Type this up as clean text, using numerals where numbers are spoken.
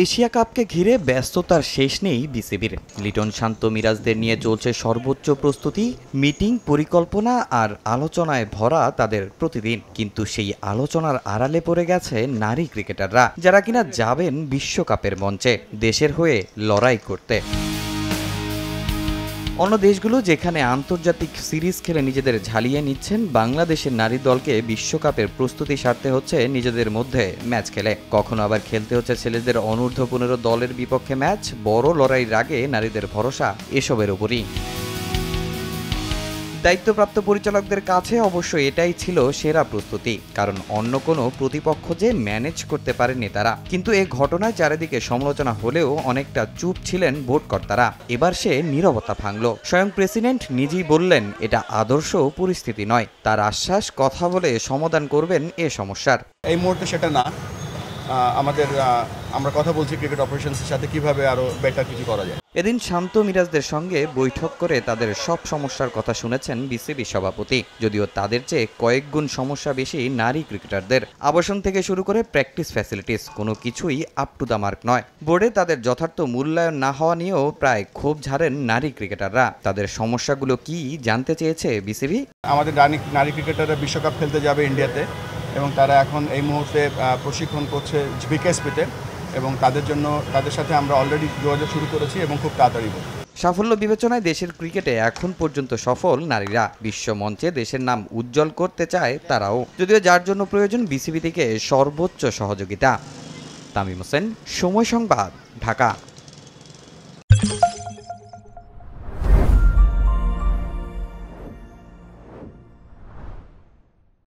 Asia কাপকে ঘিরে ব্যস্ততার শেষ নেই বিসিবির। লিটন শান্ত মিরাজদের নিয়ে চলছে সর্বোচ্চ প্রস্তুতি, মিটিং, পরিকল্পনা আর আলোচনায় ভরা তাদের প্রতিদিন। কিন্তু সেই আলোচনার আড়ালে পড়ে গেছে নারী ক্রিকেটাররা, যারা কিনা যাবেন বিশ্বকাপের মঞ্চে দেশের হয়ে লড়াই করতে। অন্য দেশগুলো যেখানে আন্তর্জাতিক সিরিজ খেলে নিজেদের ঝালিয়ে নিচ্ছেন, বাংলাদেশের নারী দলকে বিশ্বকাপের প্রস্তুতি সারতে হচ্ছে নিজেদের মধ্যে ম্যাচ খেলে। কখনো আবার খেলতে হচ্ছে ছেলেদের অনূর্ধ্ব-15 দলের বিপক্ষে ম্যাচ। বড় লড়াইয়ের আগে নারীদের ভরসা এসবের উপরই। দায়িত্বপ্রাপ্ত পরিচালকদের কাছে অবশ্য এটাই ছিল সেরা প্রস্তুতি, কারণ অন্য কোনো প্রতিপক্ষ যে ম্যানেজ করতে পারেনি তারা। কিন্তু এ ঘটনায় চারিদিকে সমালোচনা হলেও অনেকটা চুপ ছিলেন বোর্ডকর্তারা। এবার সে নীরবতা ভাঙল। স্বয়ং প্রেসিডেন্ট নিজেই বললেন এটা আদর্শ পরিস্থিতি নয়। তার আশ্বাস, কথা বলে সমাধান করবেন এ সমস্যার। এই মুহূর্তে সেটা না। আমরা কথা বলছি ক্রিকেট অপারেশনসের সাথে কিভাবে আরো বেটার কিছু করা যায়। এদিন শান্ত মিরাজদের সঙ্গে বৈঠক করে তাদের সব সমস্যার কথা শুনেছেন বিসিবি সভাপতি। যদিও তাদের চেয়ে কয়েক গুণ সমস্যা বেশি নারী ক্রিকেটারদের। আবাসন থেকে শুরু করে প্র্যাকটিস ফ্যাসিলিটিস, কোনো কিছুই আপ টু দ্য মার্ক নয়। বোর্ডে তাদের যথার্থ মূল্যায়ন না হওয়া নিয়েও প্রায় ক্ষোভ ঝাড়েন নারী ক্রিকেটাররা। তাদের সমস্যাগুলো কি জানতে চেয়েছে বিসিবি। আমাদের নারী ক্রিকেটাররা বিশ্বকাপ খেলতে যাবে ইন্ডিয়াতে, এবং তারা এখন এই মুহূর্তে প্রশিক্ষণ করছে বিকেএসপিতে, এবং তাদের সাথে আমরা অলরেডি যোগাযোগ শুরু করেছি এবং খুব তাড়াতাড়ি। সাফল্য বিবেচনায় দেশের ক্রিকেটে এখন পর্যন্ত সফল নারীরা। বিশ্ব মঞ্চে দেশের নাম উজ্জ্বল করতে চায় তারাও, যদিও যার জন্য প্রয়োজন বিসিবি থেকে সর্বোচ্চ সহযোগিতা। তামিম হোসেন, সময় সংবাদ, ঢাকা।